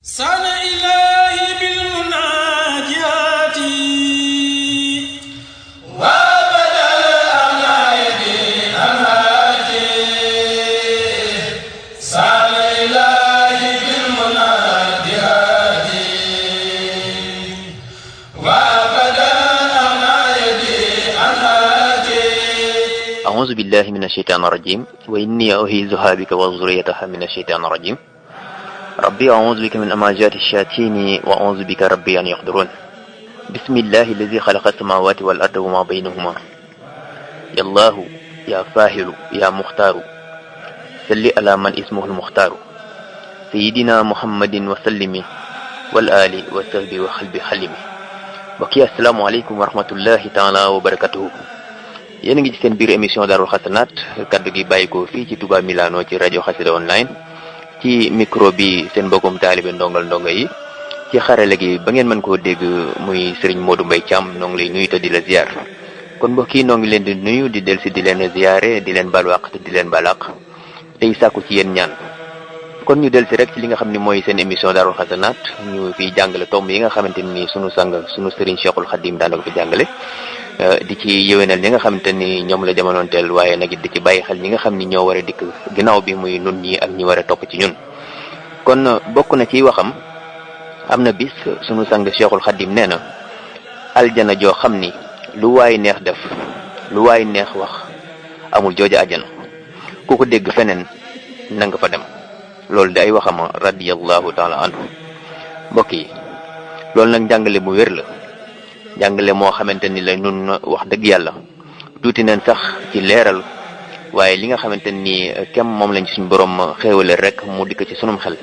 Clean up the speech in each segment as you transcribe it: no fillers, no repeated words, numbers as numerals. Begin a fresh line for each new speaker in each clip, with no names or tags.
سال إلهي بالمناجات وابدا الأملاك أمهاتي سال إلهي بالمناجات وابدا الأملاك أمهاتي
أعوذ بالله من الشيطان الرجيم وإني أعيذها بك وذريتها من الشيطان الرجيم ربي أعوذ بك من همزات الشياطين وأعوذ بك ربي أن يحضرون بسم الله الذي خلق السماوات والأرض وما بينهما يا الله يا فاهل يا مختار صل على من اسمه المختار سيدنا محمد وسلم والآل وصحبه وخلبه حلمه بقي السلام عليكم ورحمة الله تعالى وبركاته yéen a ngi ci seen biir émission Daarul Xasanaat kaddu gi bàyyi ko fii ci Touba Milano ci rajo Xassida online ci micro bi seen mbokkum taalibe ndongal ndonga yi ci xarale gi ba ngeen mën koo dégg muy Serigne Modou Mbaye Thiam noo ngi lay nuyu te di la ziar kon mbokk yi noo ngi leen di nuyu di delsi di leen ziare di leen balwaq te di leen balaq tey sàkku ci yéen ñaan kon ñu delsi rek ci li nga xam ne mooy seen émission Daarul Xasanaat ñu fiy jàngale tomb yi nga xamante ni sunu sang sunu Serigne Cheikhul Khadim daan na ko fi jàngale di ci yéwénal ñi nga xamante ni ñoom la jamonoonteel waaye nag di ci bàyyi xel ñi nga xam ni ñoo war a dikk ginnaaw bi muy nun ñi ak ñi war a topp ci ñun kon bokk na ci waxam am na bis sunu sang Cheikhul Khadim nee na aljana joo xam ni lu waay neex def lu waay neex wax amul jooja aljana ku ko dégg feneen na nga fa dem loolu di ay waxama radiyallahu taala anhu mbokk yi loolu nag njàngale mu wér la jàngale moo xamante ni la nun wax dëgg yàlla tuuti nañ sax ci leeral waaye li nga xamante ni kem moom lañ suñ borom xéewale rek mu dikk ci sunum xel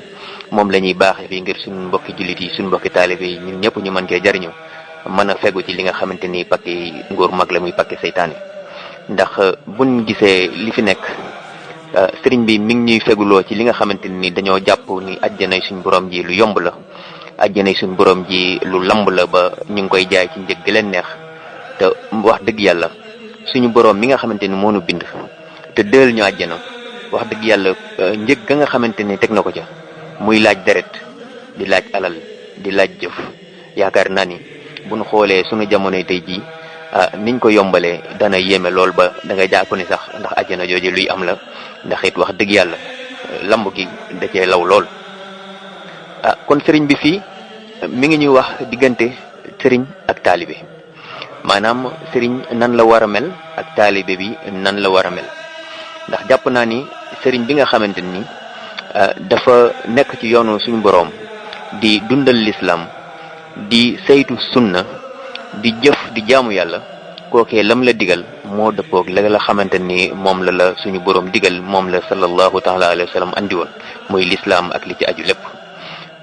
moom la ñuy baaxe fii ngir suñ mbokki jullit yi suñ mbokki taalibe yi ñun ñëpp ñu mën cee jariñu mën a fegu ci li nga xamante ni pakki nguur mag la muy pakki seytaane ndax buñ gisee li fi nekk sëriñ bi mi ngi ñuy feguloo ci li nga xamante ni dañoo jàpp ni àjjanay suñ borom ji lu yomb la àjjanay suñ borom ji lu lamb la ba ñu ngi koy jaay ci njëg gi leen neex te wax dëgg yàlla suñu borom mi nga xamante ni moo nu bind te dël ñu àjjana wax dëgg yàlla njëg ga nga xamante ni teg na ko ca muy laaj deret di laaj alal di laaj jëf yaakaar naa ni bu ñu xoolee suñu jamonoy tey jii niñ ko yombalee dana yéeme lool ba da nga jàpp ni sax ndax àjjana jooju luy am la ndax it wax dëgg yàlla lamb gi da cee law lool. Kon sëriñ bi fii mi ngi ñuy wax diggante sëriñ ak taalibe maanaam sëriñ nan la war a mel ak taalibe bi nan la war a mel ndax jàpp naa ni sëriñ bi nga xamante ni dafa nekk ci yoonu suñu boroom di dundal lislaam di saytu sunna di jëf di jaamu yàlla kookee lam la digal moo dëppoog la nga xamante ni moom la suñu boroom digal moom la sallallahu taala alayhi wa sallam andi woon muy lislaam ak li ci aju lépp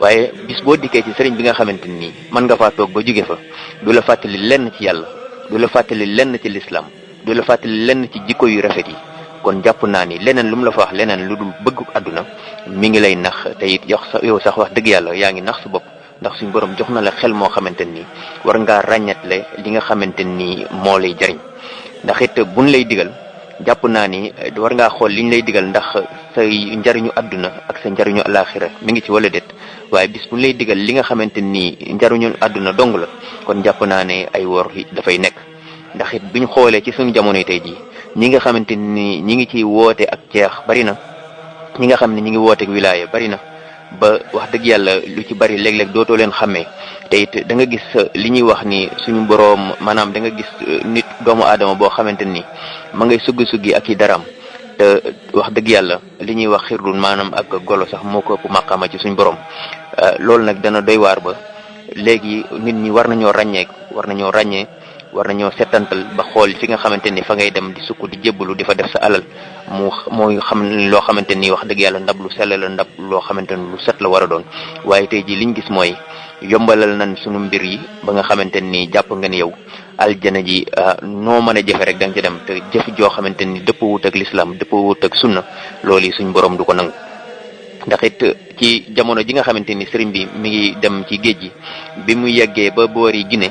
waaye bis boo dikkee ci sëriñ bi nga xamante ni mën nga faa toog ba jóge fa du la fàttali lenn ci yàlla du la fàttali lenn ci lislaam du la fàttali lenn ci jikko yu rafet yi kon jàpp naa ni leneen lu mu la fa wax leneen lu dul bëgg àdduna mi ngi lay nax te it yow sax wax dëgg yàlla yaa ngi nax sa bopp ndax suñu borom jox na la xel moo xamante ni war ngaa ràññatle li nga xamante ni moo lay jariñ ndax it buñ lay digal jàpp naa ni war ngaa xool liñ lay digal ndax say njariñu àdduna ak sa njariñu alaxira mi ngi ci wala déet waaye bis buñ lay digal li nga xamante ni njariñu àdduna dong la kon jàpp naa ne ay wor dafay nekk ndax it buñ xoolee ci suñu jamono tey jii ñi nga xamante ni ñi ngi ci woote ak ceex bari na ñi nga xam ne ñi ngi woote ak wilaaya bari na ba wax dëgg yàlla lu ci bari léeg-léeg dootoo leen xàmmee te it da nga gis li ñuy wax ni suñu boroom maanaam da nga gis nit doomu aadama boo xamante ni ma ngay suggi ak i daram te wax dëgg yàlla li ñuy wax xirlun maanaam ak golo sax moo ko ëpp maqaama ci suñu boroom loolu nag dana doy waar ba léegi nit ñi war nañoo ràññee war nañoo settantal ba xool fi nga xamante ni fa ngay dem di sukk di jébbalu di fa def sa alal mooy xam loo xamante ni wax dëgg yàlla ndab lu sell la ndab loo xamante ni lu set la war a doon waaye tey jii liñ gis mooy yombalal nañ sunu mbir yi ba nga xamante ni jàpp nga ni yow aljana ji noo mën a jëfe rek da nga ci dem te jëf joo xamante ni dëpp wut ak lislaam dëpp wut ak sunna loolu yi suñ borom du ko nangu ndax it ci jamono ji nga xamante ni sëriñ bi mi ngi dem ci géej gi bi mu yeggee ba boori Guinée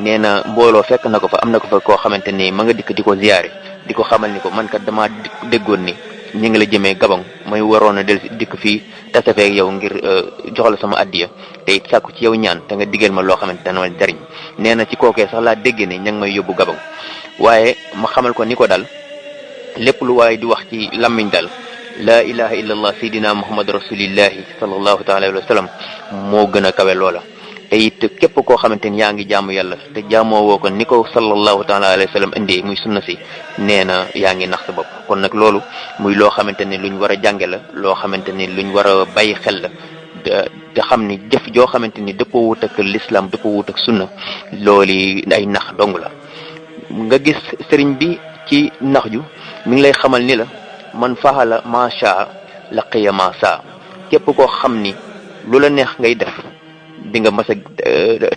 nee na mbooloo fekk na ko fa am na ko fa koo xamante ni ma nga dikk di ko ziyaare di ko xamal ni ko man kat dama déggoon ni ñi ngi la jëmee Gabon may waroon a del dikk fii tasafeeg yow ngir jox la sama addiya te it sàkku ci yow ñaan te nga digal ma loo xamante dana jariñ. nee na ci kookee sax laa dégg ne ña ngi may yóbbu Gabon waaye ma xamal ko ni ko dal lépp lu waaye di wax ci làmmiñ dal laa ilaha illallah sayyidina muhammad rasulillahi sallallahu taala alayhi wa sallam moo gën a kawe loola. te it képp koo xamante ni yaa ngi jaamu yàlla te jaamoo woo ko ni ko sallallahu taala alayhi wa sallam indee muy sunna si nee na yaa ngi nax sa bopp. kon nag loolu muy loo xamante ni luñ war a jànge la loo xamante ni luñ war a bàyyi xel la te xam ni jëf joo xamante ni dëppoo wut ak l'islam dëppoo wut ak sunna loolu ay nax dong la. nga gis sëriñ bi ci nax ju mi ngi lay xamal ni la man faxala macha laqiya ma saa képp koo xam ni lu la neex ngay def di nga mas a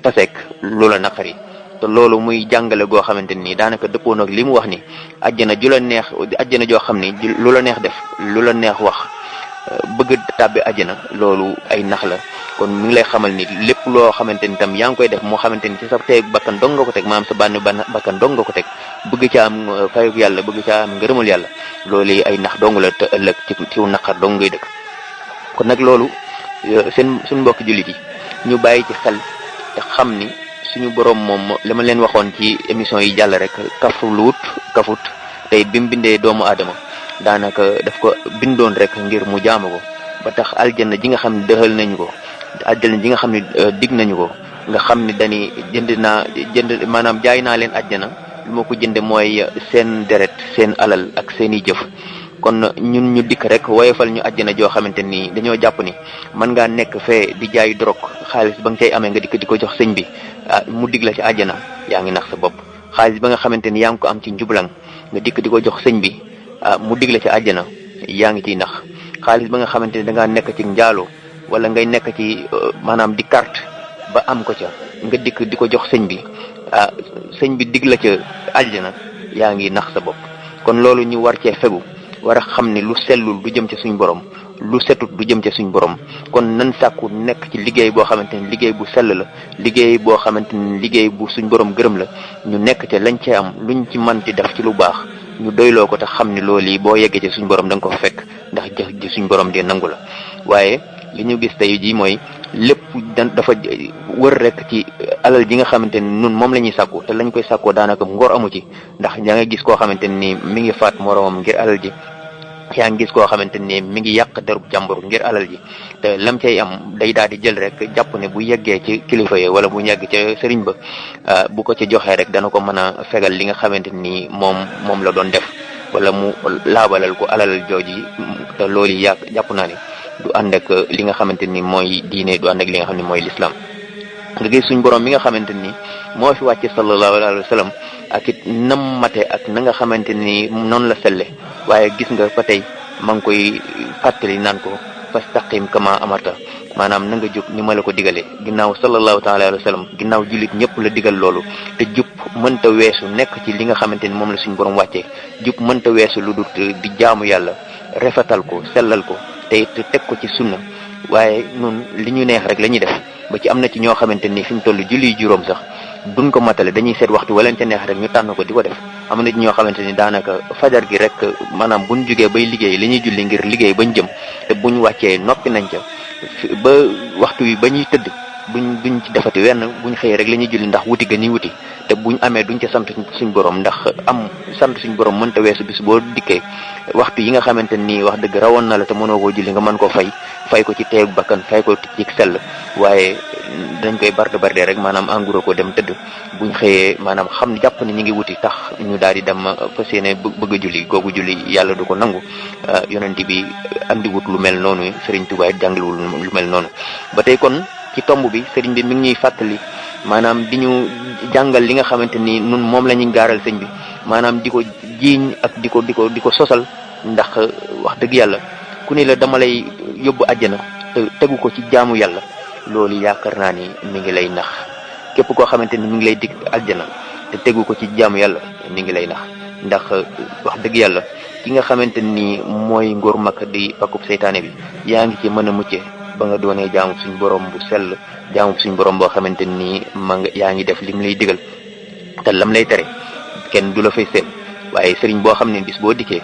taseek lu la naqari. te loolu muy jàngale goo xamante ni daanaka dëppoon ak li mu wax ni àjjana ju la neex àjjana joo xam ni lu la neex def lu la neex wax bëgg tàbbi àjjana loolu ay nax la. kon mi ngi lay xamal ni lépp loo xamante ni tam yaa ngi koy def moo xamante ni ci sa teeg bakkan dong nga ko teg maanaam sa bànn bakkan dong nga ko teg bëgg ca am fayuk yàlla bëgg ca am ngërëmal yàlla loolu ay nax dong la te ëllëg ci naqar dong ngay dëkk. kon nag loolu suñ mbokki jullit yi ñu bàyyi ci xel te xam ni suñu borom moom la ma leen waxoon ci émission yi jàll rek kafut tey bi mu bindee doomu aadama daanaka daf ko bindoon rek ngir mu jaamu ko ba tax aljanna ji nga xam ne dëxal nañu ko aljanna ji nga xam ne dig nañu ko nga xam ne dañuy jënd maanaam jaay naa leen aljanna lu ma ko jënde mooy seen deret seen alal ak seeni jëf. kon ñun ñu dikk rek woyofal ñu àjjana joo xamante ni dañoo jàpp ni mën ngaa nekk fee di jaay drogue xaalis ba nga cay amee nga dikk di ko jox sëñ bi mu dig la ci àjjana yaa ngi nax sa bopp. xaalis ba nga xamante ni yaa ngi ko am ci njublang nga dikk di ko jox sëñ bi mu dig la ci àjjana yaa ngi ciy nax. xaalis ba nga xamante ni da ngaa nekk ci njaaloo wala ngay nekk ci maanaam di carte ba am ko ca nga dikk di ko jox sëñ bi sëñ bi dig la ca àjjana yaa ngi nax sa bopp. kon loolu ñu war cee fegu. war a xam ne lu sellul du jëm ca suñ borom lu setut du jëm ca suñ borom. kon nan sàkku nekk ci liggéey boo xamante ni liggéey bu sell la liggéey boo xamante ni liggéey bu suñ borom gërëm la ñu nekk ca lañ cee am luñ ci mën di def ci lu baax ñu doyloo ko te xam ne loolu yi boo yeggee ci suñ borom da nga ko fekk ndax jëf ji suñ borom de nangu la. waaye li ñu gis tey jii mooy lépp dafa wër rek ci alal ji nga xamante ni nun moom la ñuy sàkku te lañ koy sàkkoo daanaka ngor amu ci ndax yaa nga gis koo xamante ni mi ngi faat moroomam ngir alal ji. yaa ngi gis koo xamante ni mi ngi yàq derub jàmbur ngir alal ji te lam cay am day daal di jël rek jàpp ne bu yeggee ci kilifa yi wala bu yegg ca sëriñ ba bu ko ci joxee rek dana ko mën a fegal li nga xamante ni moom la doon def wala mu laabalal ko alal jooji te loolu jàpp naa ni du ànd ak li nga xamante ni mooy diine du ànd ak li nga xam ne mooy lislaam. nga gis suñ borom mi nga xamante ni moo fi wàcce sallallahu alayhi wa sallam ak it nam mate ak na nga xamante ni noonu la selle waaye gis nga ba tey ma ngi koy fàttali naan ko fastaqim kama amarta maanaam na nga jub ni ma la ko digalee ginnaaw sallallahu taala alayhi wa sallam ginnaaw jullit ñëpp la digal loolu te jub mënta weesu nekk ci li nga xamante ni moom la suñ borom wàccee jub mënta weesu lu dul di jaamu yàlla rafetal ko sellal ko te it teg ko ci sunna waaye nun li ñu neex rek la ñuy def ba ci am na ci ñoo xamante ni fi mu toll julli juróom sax duñ ko matale dañuy seet waxtu wala ca neex rek ñu tànn ko di ko def. am na ci ñoo xamante ni daanaka fajar gi rek maanaam buñ jugee bay liggéey li ñuy julli ngir liggéey bañ jëm te buñ wàccee noppi nañ ca ba waxtu wi ba ñuy tëdd duñ ci defati wenn buñ xëyee rek la ñuy julli ndax wuti ga ñuy wuti te buñ amee duñ ca sant suñ borom ndax am sant suñ borom mënta weesu bis boo dikkee waxtu yi nga xamante ni wax dëgg rawoon na la te mënoo koo julli nga mën koo fay ko ci teegu bakkan fay ko ci sell waaye dañ koy barde rek maanaam engrais ko dem tëdd buñ xëyee maanaam xam jàpp ni ñu ngi wuti tax ñu daal di dem fas yéene bëgg a julli googu julli yàlla du ko nangu yonent bi andiwut lu mel noonu Sëriñ Tuubaa jàngalewul lu mel noonu. ba tey kon ci tomb bi sëriñ bi mi ngi ñuy fàttali maanaam di ñu jàngal li nga xamante ni nun moom la ñuy gaaral sëñ bi maanaam di ko jiiñ ak di ko sosal ndax wax dëgg yàlla ku ne la dama lay yóbbu àjjana te tegu ko ci jaamu yàlla loolu yaakaar naa ni mi ngi lay nax képp koo xamante ni mi ngi lay dig àjjana te tegu ko ci jaamu yàlla mi ngi lay nax ndax wax dëgg yàlla ki nga xamante ni mooy ngóor mag di pakkub seytaane bi yaa ngi ci mën a mucce ba nga doonee jaamu suñ borom bu sell jaamu suñ borom boo xamante ni yaa ngi def lim lay digal te lam lay tere kenn du la fay seen waaye sëriñ boo xam ne bis boo dikkee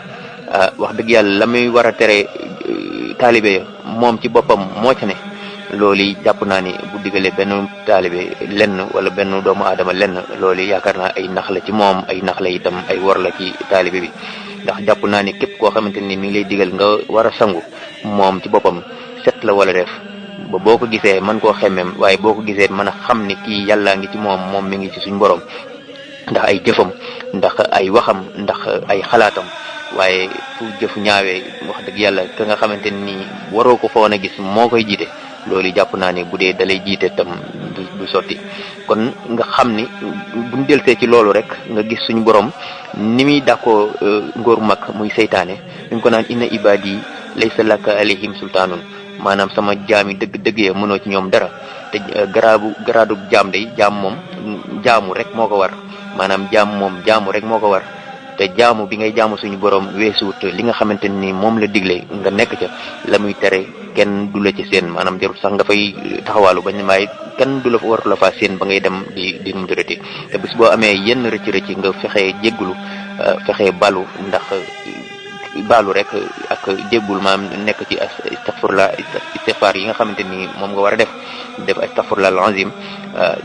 wax dëgg yàlla la muy war a tere taalibe moom ci boppam moo ca ne loolu jàpp naa ni bu digalee benn taalibe lenn wala benn doomu aadama lenn loolu yaakaar naa ay nax la ci moom ay nax la itam ay wor la ci taalibe bi ndax jàpp naa ni képp koo xamante ni mi ngi lay digal nga war a sangu moom ci boppam set la wala def ba boo ko gisee mën koo xemmem waaye boo ko gisee mën a xam ni kii yàllaa ngi ci moom mi ngi ci suñ borom ndax ay jëfam ndax ay waxam ndax ay xalaatam waaye fu jëf ñaawee wax dëgg yàlla ka nga xamante ni waroo ko foon a gis moo koy jiite loolu jàpp naa ni bu dee dalay jiite tam du sotti kon nga xam ni buñ delsee ci loolu rek nga gis suñu borom ni muy dàkkoo ngóor mag muy seytaane ñu ko naan inna ibadi laysa laka alayhim sultaanun maanaam sama jaam yi dëgg ya mënoo ci ñoom dara te garaadu jaam day jaam moom jaamu rek moo ko war maanaam jaamu rek moo ko war te jaamu bi ngay jaamu suñu borom weesuut li nga xamante ni moom la digle nga nekk ca la muy tere kenn du la ci seen maanaam jarul sax nga fay taxawaalu bañ maay kenn du la wartu la faa seen ba ngay dem di mu dërëti te bis boo amee yenn rëcc nga fexee jéggulu fexee balu ndax balu rek ak jéggul maanaam nekk ci istighfar yi nga xamante ni moom nga war a def astaghfirullah al-azim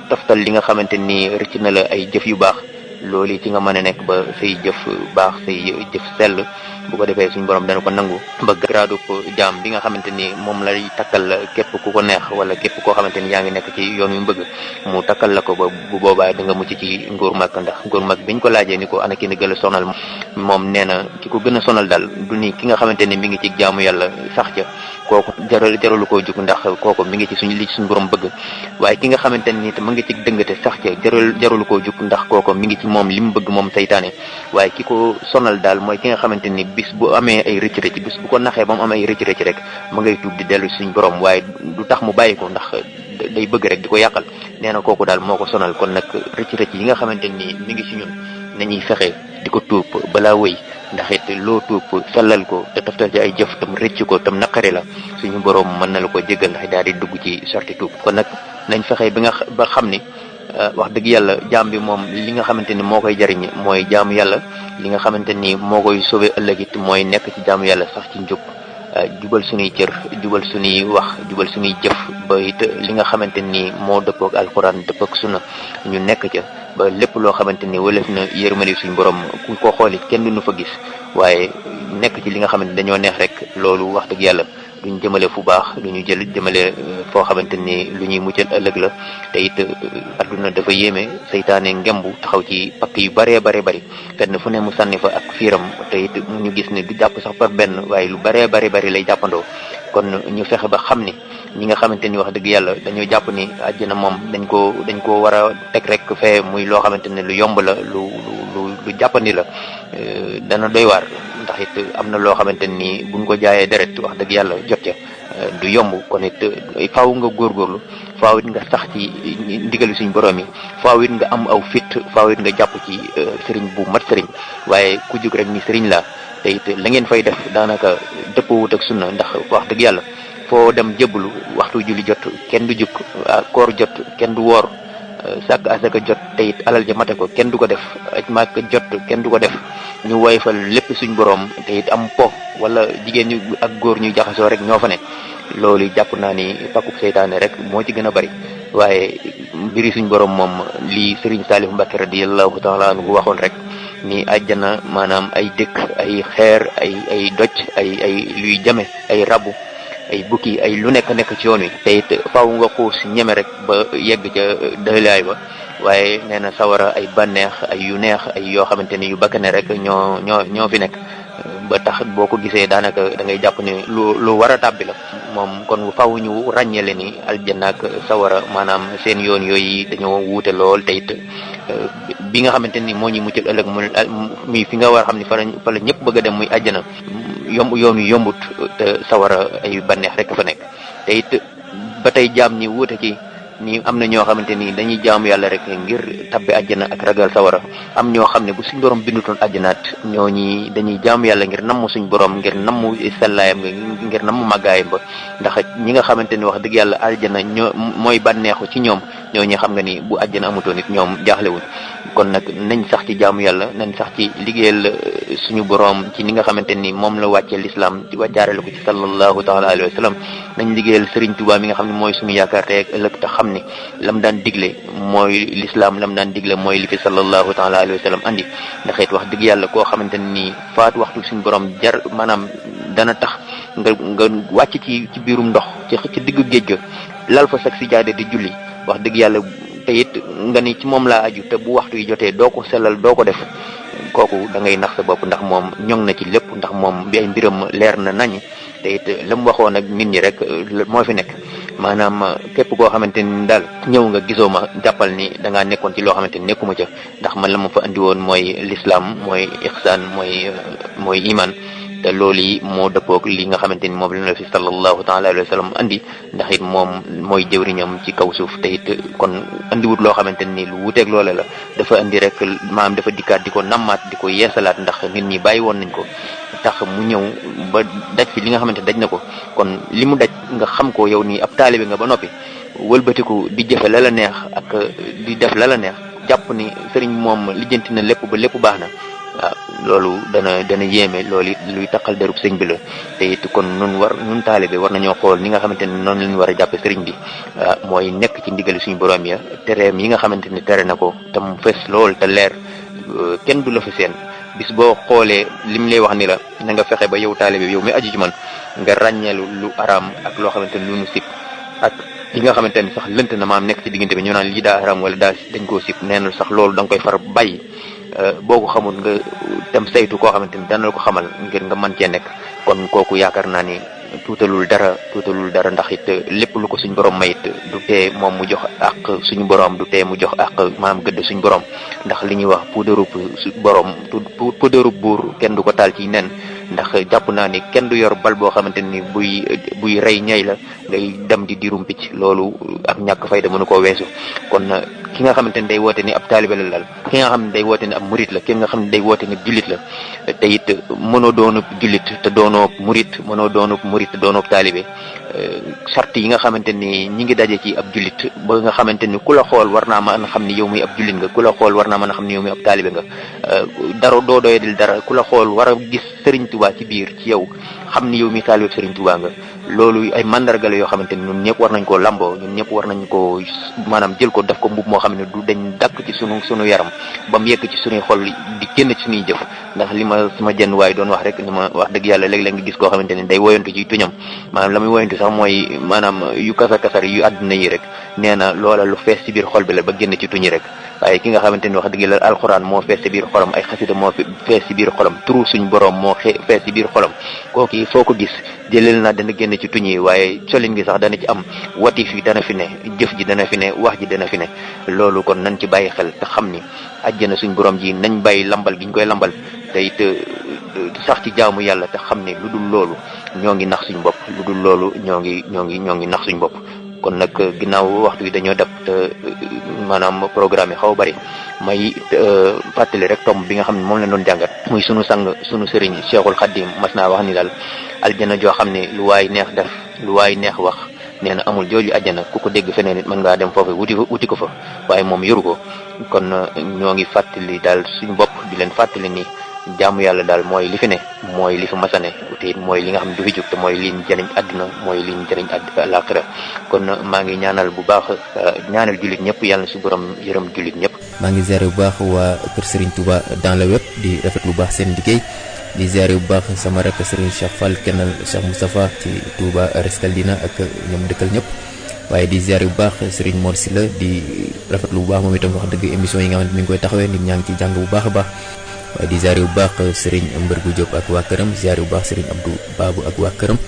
toftal li nga xamante ni rëcc na la ay jëf yu baax loolu ci nga mën a nekk ba say jëf baax say jëf sell bu ko defee suñu borom dana ko nangu ba garaadu ko jaam bi nga xamante ni moom lay takkal képp ku ko neex wala képp koo xamante ni yaa ngi nekk ci yoon yu bëgg mu takkal la ko ba bu boobaa da nga mucc ci nguur mag ndax nguur mag biñ ko laajee ni ko ana ki gën a sonal moom nee na ki ko gën a sonal daal du ni ki nga xamante ni mi ngi ci jaamu yàlla sax ca kooku jaralu koo jug ndax kooku mi ngi ci suñu borom bëgg waaye ki nga xamante ni te mu ngi ci dëngate sax ca jaralu koo jug ndax kooku mi ngi ci moom li mu bëgg moom saytaane waaye ki ko sonal daal mooy ki nga xamante ni bis bu amee ay rëcc bis bu ko naxee ba mu amee ay rëcc rek ma ngay tuub di dellu suñu borom waaye du tax mu bàyyi ko ndax day bëgg rek di ko yàqal nee na kooku daal moo ko sonal kon nag rëcc yi nga xamante ni mi ngi ci ñun nañuy fexe di ko tuub balaa wëy ndax it loo tuub sellal ko te taftal ci ay jëf tam rëcc ko tam naqari la suñu borom mën na la ko jéggal ndax daal di dugg ci sorti tuub kon nag nañ fexe ba xam ni wax dëgg yàlla jaam bi moom li nga xamante ni moo koy jariñ mooy jaamu yàlla li nga xamante ni moo koy sauver ëllëg it mooy nekk ci jaamu yàlla sax ci njub jubal suñuy cër jubal suñuy wax jubal suñuy jëf ba it li nga xamante ni moo dëppook alxuraan dëppook sunna ñu nekk ca ba lépp loo xamante ni wëlef na yërmande suñu borom ku ko xoolit kenn du nu fa gis waaye nekk ci li nga xamante dañoo neex rek loolu wax dëgg yàlla duñ jëmale fu baax duñu jëmale foo xamante ni lu ñuy muccal ëllëg la te it adduna dafa yéeme seytaane ngembu taxaw ci pakk yu bëree bari fenn fu ne mu sànni fa ak fiiram te it ñu gis ne du jàpp sax par benn waaye lu bëree bari lay jàppandoo kon ñu fexe ba xam ni ñi nga xamante ni wax dëgg yàlla dañoo jàpp ni àjjana moom dañ ko war a teg rek fee muy loo xamante ne lu yomb la lu jàppandi la dana doy waar ndax it am na loo xamante ni buñ ko jaayee deret wax dëgg yàlla jot ca du yomb kon it faaw nga góorgóorlu faaw it nga sax ci ndigali suñ borom yi faaw it nga am aw fit faaw it nga jàpp ci sëriñ bu mat sëriñ waaye ku jug rek ni sëriñ la te it la ngeen fay def daanaka dëppwut ak sunna ndax wax dëgg yàlla foo dem jébbalu waxtu julli jot kenn du jug koor jot kenn du woor sàkk asaka jot te it alal ja mate ko kenn du ko def aj maak jot kenn du ko def ñu woyfal lépp suñ borom te it am po wala jigéen ñu ak góor ñu jaxasoo rek ñoo fa ne loolu jàpp naa ni pakub seytaane rek moo ci gën a bari waaye mbiri suñ borom moom lii Serigne Salif Mbacké radiyallahu taala anhu waxoon rek ni àjjana maanaam ay dëkk ay xeer ay doj ay luy jame ay rabu ay bukki ay lu nekk ci yoon wi te it faaw nga xuus ñeme rek ba yegg ca dëlaay ba waaye nee na sawara ay bànneex ay yu neex ay yoo xamante ni yu bakkane rek ñoo fi nekk ba tax boo ko gisee daanaka da ngay jàpp ne lu war a tàbbi la moom kon faaw ñu ràññele ni aljanna ak sawara maanaam seen yoon yooyu dañoo wuute lool te it bi nga xamante ni moo ñuy muccal ëllëg muy fi nga war a xam ni fa la ñëpp bëgg a dem muy àjjana yoon yu yombut te sawara ay bànneex rek fa nekk te it ba tey jaam ñi wuute ci ni am na ñoo xamante ni dañuy jaamu yàlla rek ngir tabbi àjjana ak ragal sawara am ñoo xam ne bu suñ borom bindutoon àjjanaat ñooñi dañuy jaamu yàlla ngir namm suñ borom ngir namm sellaayam ngir namm màggaayam ba ndax ñi nga xamante ni wax dëgg yàlla àjjana mooy bànneexu ci ñoom ñooñu xam nga ni bu àjjana amutoon it ñoom jaaxlewuñ kon nag nañ sax ci jaamu yàlla nañ sax ci liggéeyal suñu borom ci ni nga xamante ni moom la wàccee l'islam ci wàccaarale ko ci sallallahu taala alayhi wa sallam nañ liggéeyal Serigne Touba mi nga xam ne mooy suñu yaakaar tey ak ëllëg te xam ni lam daan digle mooy l'islam lam daan digle mooy li fi sallallahu taala alayhi wa sallam andi ndax it wax dëgg yàlla koo xamante ni faatu waxtu suñu borom jar maanaam dana tax nga wàcc ci biirum ndox ci diggu géej ga lal fa sax si jaade di julli wax dëgg yàlla te it nga ni ci moom laa aju te bu waxtu yi jotee doo ko sellal doo ko def kooku da ngay nax sa bopp ndax moom ñoŋ na ci lépp ndax moom bi ay mbiram leer na nañ te it la mu waxoon ak nit ñi rek moo fi nekk maanaam képp koo xamante ni daal ñëw nga gisoo ma jàppal ni da ngaa nekkoon ci loo xamante ni nekkuma ca ndax man la ma fa andi woon mooy l'islam mooy ihsaan mooy iman te loolu yi moo dëppoog li nga xamante ni moom la fi sallallahu taala alayhi wa sallam andi ndax it moom mooy jëwriñam ci kaw suuf te it kon andiwut loo xamante ni lu wuteeg loola la dafa andi rek maanaam dafa dikkaat di ko nammaat di ko yeesalaat ndax nit ñi bàyyi woon nañ ko tax mu ñëw ba daj fi li nga xamante daj na ko kon li mu daj nga xam ko yow nii ab taalibe nga ba noppi wëlbatiku di jëfe la la neex ak di def la la neex jàpp ni sëriñ moom lijjanti na lépp ba lépp baax na waaw loolu dana yéeme loolu it luy taqal derub sëñ bi la te it kon nun taalibe war nañoo xool ni nga xamante ne noonu lañu war a jàppe sëriñ bi mooy nekk ci ndigali suñu borom ya tereem yi nga xamante ni tere na ko te mu fes lool te leer kenn du la fa seen bis boo xoolee lim lay wax ni la na nga fexe ba yow taalibe yow mi aju ci man nga ràññeelu lu araam ak loo xamante ni lu nu sib ak li nga xamante ni sax lënt na maam nekk ci diggante bi ñu naan lii daa araam wala daa dañ koo sib nee na sax loolu da nga koy far bàyyi boo ko xamul nga dem saytu koo xamante ni dana la ko xamal ngir nga mën cee nekk kon kooku yaakaar naa ni tuutalul dara ndax it lépp lu ko suñ borom mayit du tee moom mu jox ak suñu borom du tee mu jox ak maanaam gëdd suñu borom ndax li ñuy wax puudarub borom puudarub buur kenn du ko taal ci nen ndax jàpp naa ni kenn du yor bal boo xamante ni buy rey ñay la ngay dem di dirum picc loolu ak ñàkk fayda mënu koo weesu kon ki nga xamante ni day woote ni ab taalibe la daal ki nga xam ne day woote ni ab murit la ki nga xam ne day woote ni jullit la te it mënoo doonub jullit te doonoo murit mënoo doonub murit te doonoo taalibe sart yi nga xamante ni ñi ngi daje ci ab jullit ba nga xamante ni ku la xool war naa mën a xam ni yow muy ab jullit nga ku la xool war naa mën a xam ni yow muy ab taalibe nga dara doo doyadil dara ku la xool war a gis Serigne Touba ci biir ci yow xam ni yow mi taalibe Serigne Touba nga loolu ay mandarga la yoo xamante ni ñun ñëpp war nañ koo lamboo ñun ñëpp war nañ koo maanaam jël ko def ko mbub moo xam ne du dañ dakk ci sunu yaram ba mu yekk ci sunuy xol di génn ci sunuy jëf ndax li ma sama jenn waay doon wax rek ni ma wax dëgg yàlla léeg-léeg nga gis koo xamante ni day woyantu ci tuñam maanaam la muy woyantu sax mooy maanaam yu kasar yu àdduna yi rek nee na loola lu fees ci biir xol bi la ba génn ci tuñi rek waaye ki nga xamante ni wax dëgg yàlla alxuraan moo fees ci biir xolam ay xasida moo fees ci biir xolam turu suñu borom moo fees ci biir xolam kooku foo ko gis jëleel naa dana génn ci tuñ yi waaye colin gi sax dana ci am watif yi dana fi ne jëf ji dana fi ne wax ji dana fi ne loolu kon nañ ci bàyyi xel te xam ni àjjana suñ borom ji nañ bàyyi lambal gi ñu koy lambal te it sax ci jaamu yàlla te xam ne lu dul loolu ñoo ngi nax suñ bopp lu dul loolu ñoo ngi nax suñ bopp kon nag ginnaaw waxtu bi dañoo dab te maanaam programme yi xaw a bari may fàttali rek tomb bi nga xam ne moom lañ doon jàngat muy sunu sang sunu sëriñ Cheikhul Khadim mas naa wax ni daal aljana joo xam ne lu waay neex def lu waay neex wax nee na amul jooju àjjana ku ko dégg feneen nit mën ngaa dem foofu wuti ko fa waaye moom yoru ko kon ñoo ngi fàttali daal suñu bopp di leen fàttali ni jaamu yàlla daal mooy li fi ne mooy li fi masane te mooy li nga xam ne du fi jóg te mooy li ñu jëriñ àdduna mooy li ñu jëriñ àllaaxira kon maa ngi ñaanal bu baax ñaanal jullit ñëpp yàlla na su borom yërëm jullit ñëpp.
maa ngi ziare bu baax waa Kër Serigne Touba dans le web di rafet bu baax seen liggéey di ziare bu baax sama rakk Serigne Cheikh Fall kennal Cheikh Moustapha ci Touba Rescaldina ak ñoom dëkkal ñëpp waaye di ziare bu baax Serigne Mor Sylla di rafetlu bu baax moom itam wax dëgg émission yi nga xamante mi ngi koy taxawee nit ñaa ngi ci jàng bu baax a baax. waaye di ziare bu baax Serigne Mbërgu Diop ak waa këram ziare bu baax Serigne Abdou Babou ak waa këram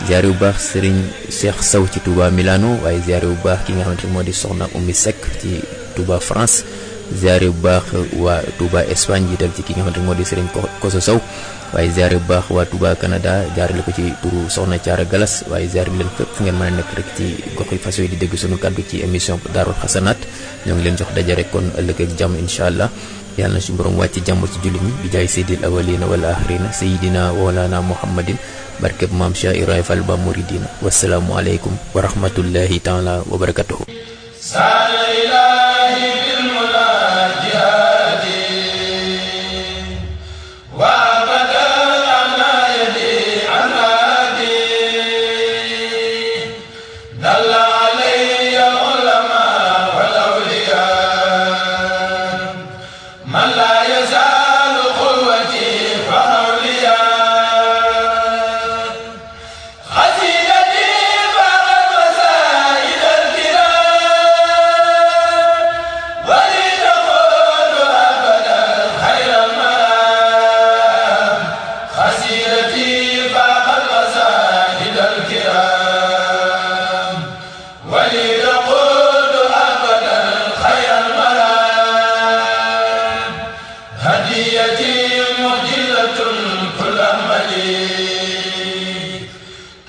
ziare bu baax Serigne Cheikh Sow ci Touba Milano waaye ziare bu baax ki nga xamante ne moo di Soxna Oumy Seck ci Touba France ziare bu baax waa Touba Espagne jiital ci ki nga xamante ne moo di Serigne Koso Sow waaye ziare bu baax waa Touba Canada jaarale ko ci turu Soxna Thiara Galas waaye ziare leen fépp fu ngeen mën a nekk rek ci gox yi fas di dégg sunu kàddu ci émission Daarul Xasanaat ñoo ngi leen jox daje rek kon ëllëg ak jàmm incha allah. yàlla na suñu borom wàcc jàmm ci jullit ñi bi jaay seydil awalina wal axirina sayidina walana muhammadin barkeb maam Cheikh Ibrahima Fall ba muridina wasalaamu aleykum wa rahmatullahi taala wa barakatuhu
سال إلهي بالمناجات وأبدا أنا يدي عن هادي دل علي العلماء والأولياء من لا يزال قوتي فأولياء هديتي مهجلة كل أملي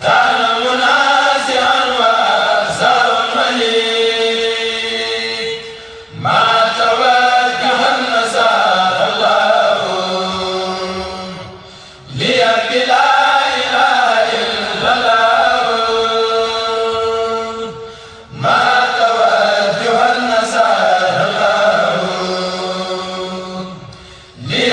كان منازعا وأزار المليك ما توجه النزار الله لي بلا إله إلا الله ما توجه النزار الله لي